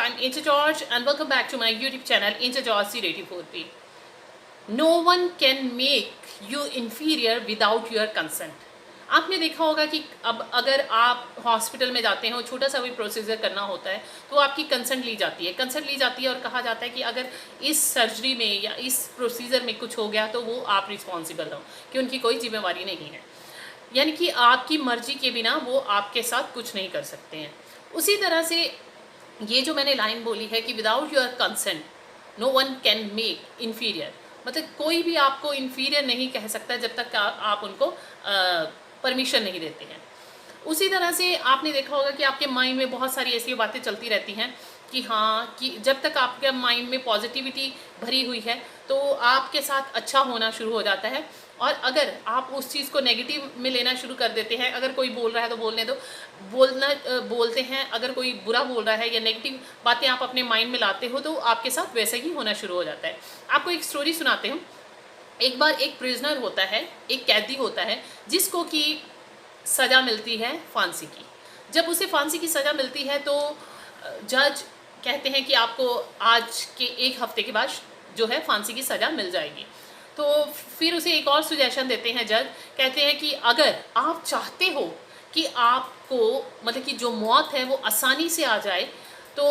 I'm Angel George and welcome back to my YouTube channel Angel George 084p. No one can make you inferior without your consent. आपने देखा होगा कि अब अगर आप hospital में जाते हैं और छोटा सा भी प्रोसीजर करना होता है तो आपकी कंसेंट ली जाती है और कहा जाता है कि अगर इस सर्जरी में या इस प्रोसीजर में कुछ हो गया तो वो आप रिस्पॉन्सिबल हो, कि उनकी कोई जिम्मेवारी नहीं है, यानी कि आपकी मर्जी के बिना वो आपके साथ कुछ नहीं कर सकते हैं। उसी तरह से ये जो मैंने लाइन बोली है कि without your consent no one can make inferior, मतलब कोई भी आपको इन्फीरियर नहीं कह सकता जब तक आप उनको परमिशन नहीं देते हैं। उसी तरह से आपने देखा होगा कि आपके माइंड में बहुत सारी ऐसी बातें चलती रहती हैं कि हाँ, कि जब तक आपके माइंड में पॉजिटिविटी भरी हुई है तो आपके साथ अच्छा होना शुरू हो जाता है, और अगर आप उस चीज़ को नेगेटिव में लेना शुरू कर देते हैं, अगर कोई बोल रहा है तो बोलने दो, बोलते हैं, अगर कोई बुरा बोल रहा है या नेगेटिव बातें आप अपने माइंड में लाते हो तो आपके साथ वैसे ही होना शुरू हो जाता है। आपको एक स्टोरी सुनाते हूँ। एक बार एक प्रिजनर होता है, एक कैदी होता है जिसको कि सज़ा मिलती है फांसी की। जब उसे फांसी की सज़ा मिलती है तो जज कहते हैं कि आपको आज के एक हफ्ते के बाद जो है फांसी की सज़ा मिल जाएगी। तो फिर उसे एक और सुजेशन देते हैं जज, कहते हैं कि अगर आप चाहते हो कि आपको मतलब कि जो मौत है वो आसानी से आ जाए तो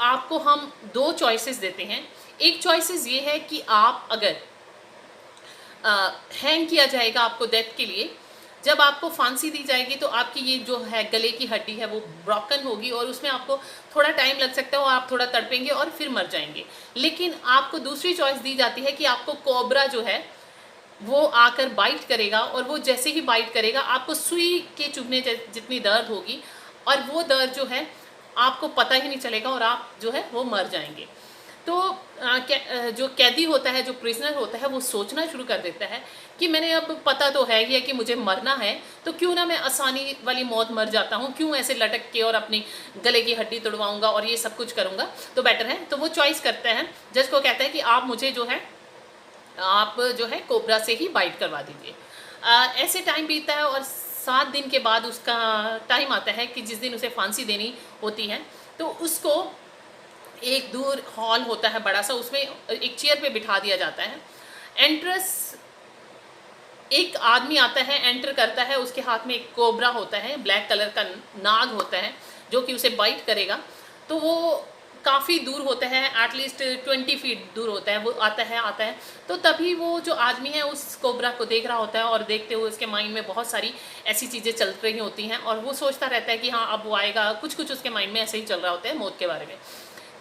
आपको हम दो चॉइसेस देते हैं। एक चॉइसेस ये है कि आप अगर हैंग किया जाएगा आपको डेथ के लिए, जब आपको फांसी दी जाएगी तो आपकी ये जो है गले की हड्डी है वो ब्रोकन होगी और उसमें आपको थोड़ा टाइम लग सकता है और आप थोड़ा तड़पेंगे और फिर मर जाएंगे। लेकिन आपको दूसरी चॉइस दी जाती है कि आपको कोबरा जो है वो आकर बाइट करेगा, और वो जैसे ही बाइट करेगा आपको सुई के चुभने जितनी दर्द होगी, और वो दर्द जो है आपको पता ही नहीं चलेगा और आप जो है वो मर जाएंगे। तो जो कैदी होता है, जो प्रिजनर होता है, वो सोचना शुरू कर देता है कि मैंने अब पता तो है ही है कि मुझे मरना है, तो क्यों ना मैं आसानी वाली मौत मर जाता हूँ, क्यों ऐसे लटक के और अपनी गले की हड्डी तोड़वाऊंगा और ये सब कुछ करूँगा, तो बेटर है। तो वो चॉइस करता है, जज को कहता है कि आप मुझे जो है कोबरा से ही बाइट करवा दीजिए। ऐसे टाइम बीतता है और 7 दिन के बाद उसका टाइम आता है कि जिस दिन उसे फांसी देनी होती है, तो उसको एक दूर हॉल होता है बड़ा सा, उसमें एक चेयर पे बिठा दिया जाता है। एक आदमी आता है, एंटर करता है, उसके हाथ में एक कोबरा होता है, ब्लैक कलर का नाग होता है जो कि उसे बाइट करेगा। तो वो काफ़ी दूर होता है, एटलीस्ट 20 फीट दूर होता है। वो आता है तो तभी वो जो आदमी है उस कोबरा को देख रहा होता है, और देखते हुए उसके माइंड में बहुत सारी ऐसी चीज़ें चल रही होती हैं और वो सोचता रहता है कि हाँ अब वो आएगा। कुछ उसके माइंड में ऐसे ही चल रहा होता है मौत के बारे में।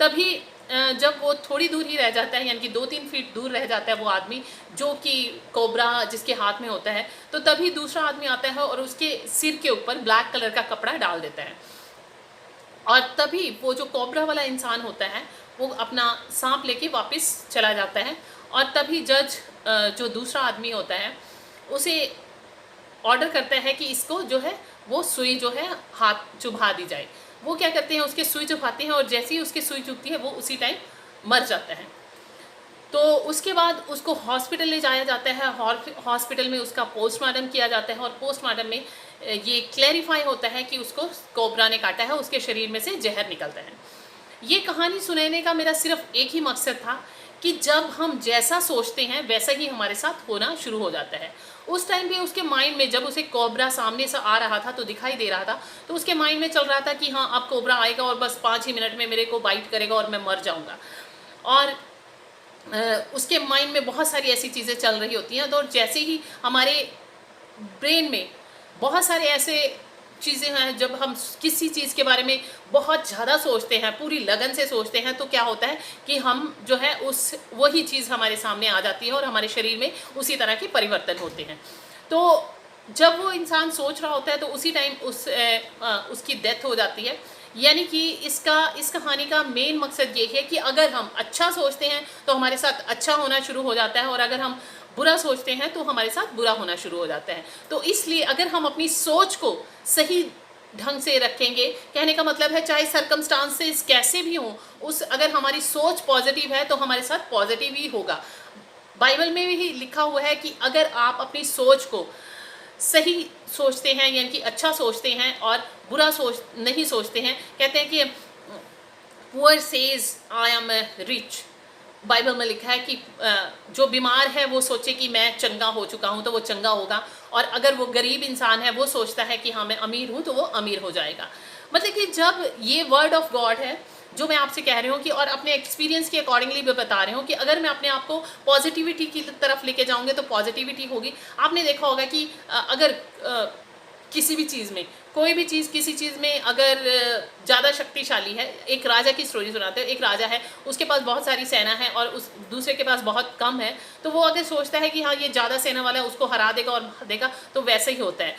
तभी जब वो थोड़ी दूर ही रह जाता है, यानी कि 2-3 फीट दूर रह जाता है वो आदमी जो कि कोबरा जिसके हाथ में होता है, तो तभी दूसरा आदमी आता है और उसके सिर के ऊपर ब्लैक कलर का कपड़ा डाल देता है। और तभी वो जो कोबरा वाला इंसान होता है वो अपना सांप लेके वापस चला जाता है, और तभी जज जो दूसरा आदमी होता है उसे ऑर्डर करता है कि इसको जो है वो सुई जो है हाथ चुभा दी जाए। वो क्या करते हैं, उसके सुई चुभाते हैं, और जैसे ही उसकी सुई चुभती है वो उसी टाइम मर जाता है। तो उसके बाद उसको हॉस्पिटल ले जाया जाता है। हॉस्पिटल में उसका पोस्टमार्टम किया जाता है, और पोस्टमार्टम में ये क्लैरिफाई होता है कि उसको कोबरा ने काटा है, उसके शरीर में से जहर निकलता है। ये कहानी सुनाने का मेरा सिर्फ एक ही मकसद था कि जब हम जैसा सोचते हैं वैसा ही हमारे साथ होना शुरू हो जाता है। उस टाइम पे उसके माइंड में जब उसे कोबरा सामने से आ रहा था तो दिखाई दे रहा था, तो उसके माइंड में चल रहा था कि हाँ अब कोबरा आएगा और बस 5 ही मिनट में मेरे को बाइट करेगा और मैं मर जाऊँगा। और उसके माइंड में बहुत सारी ऐसी चीज़ें चल रही होती हैं। तो जैसे ही हमारे ब्रेन में बहुत सारे ऐसे चीज़ें हैं, जब हम किसी चीज़ के बारे में बहुत ज़्यादा सोचते हैं, पूरी लगन से सोचते हैं, तो क्या होता है कि हम जो है वही चीज़ हमारे सामने आ जाती है और हमारे शरीर में उसी तरह के परिवर्तन होते हैं। तो जब वो इंसान सोच रहा होता है तो उसी टाइम उसकी डेथ हो जाती है। यानी कि इस कहानी का मेन मकसद ये है कि अगर हम अच्छा सोचते हैं तो हमारे साथ अच्छा होना शुरू हो जाता है, और अगर हम बुरा सोचते हैं तो हमारे साथ बुरा होना शुरू हो जाता है। तो इसलिए अगर हम अपनी सोच को सही ढंग से रखेंगे, कहने का मतलब है चाहे सर्कमस्टांसेस कैसे भी हों, अगर हमारी सोच पॉजिटिव है तो हमारे साथ पॉजिटिव ही होगा। बाइबल में भी लिखा हुआ है कि अगर आप अपनी सोच को सही सोचते हैं, यानी कि अच्छा सोचते हैं, और बुरा नहीं सोचते हैं, कहते हैं कि poor says I am rich. Bible में लिखा है कि जो बीमार है वो सोचे कि मैं चंगा हो चुका हूँ तो वो चंगा होगा, और अगर वो गरीब इंसान है वो सोचता है कि हाँ मैं अमीर हूँ तो वो अमीर हो जाएगा। मतलब कि जब ये वर्ड ऑफ गॉड है जो मैं आपसे कह रही हूँ कि, और अपने एक्सपीरियंस के अकॉर्डिंगली भी बता रही हूँ कि अगर मैं अपने आप को पॉजिटिविटी की तरफ लेके जाऊँगी तो पॉजिटिविटी होगी। आपने देखा होगा कि अगर किसी भी चीज़ में, कोई भी चीज़ किसी चीज़ में अगर ज़्यादा शक्तिशाली है, एक राजा की स्टोरी सुनाते हो, एक राजा है उसके पास बहुत सारी सेना है और उस दूसरे के पास बहुत कम है, तो वो अगर सोचता है कि हाँ ये ज़्यादा सेना वाला है उसको हरा देगा और मार देगा, तो वैसे ही होता है।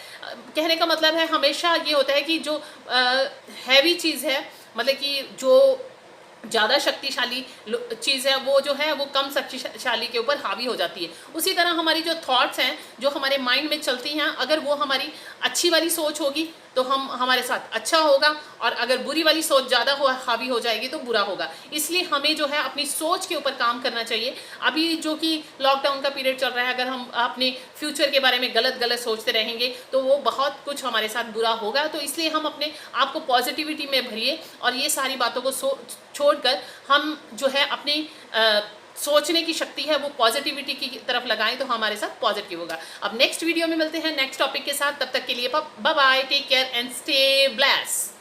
कहने का मतलब है हमेशा ये होता है कि जो हैवी चीज़ है, मतलब कि जो ज़्यादा शक्तिशाली चीज़ है वो जो है वो कम शक्तिशाली के ऊपर हावी हो जाती है। उसी तरह हमारी जो थॉट्स हैं जो हमारे माइंड में चलती हैं, अगर वो हमारी अच्छी वाली सोच होगी तो हमारे साथ अच्छा होगा, और अगर बुरी वाली सोच ज़्यादा हावी हो जाएगी तो बुरा होगा। इसलिए हमें जो है अपनी सोच के ऊपर काम करना चाहिए। अभी जो कि लॉकडाउन का पीरियड चल रहा है, अगर हम अपने फ्यूचर के बारे में गलत गलत सोचते रहेंगे तो वो बहुत कुछ हमारे साथ बुरा होगा। तो इसलिए हम अपने आप को पॉजिटिविटी में भरिए और ये सारी बातों को छोड़कर हम जो है अपनी सोचने की शक्ति है वो पॉजिटिविटी की तरफ लगाएं तो हमारे साथ पॉजिटिव होगा। अब नेक्स्ट वीडियो में मिलते हैं नेक्स्ट टॉपिक के साथ, तब तक के लिए bye bye, take care and stay blessed.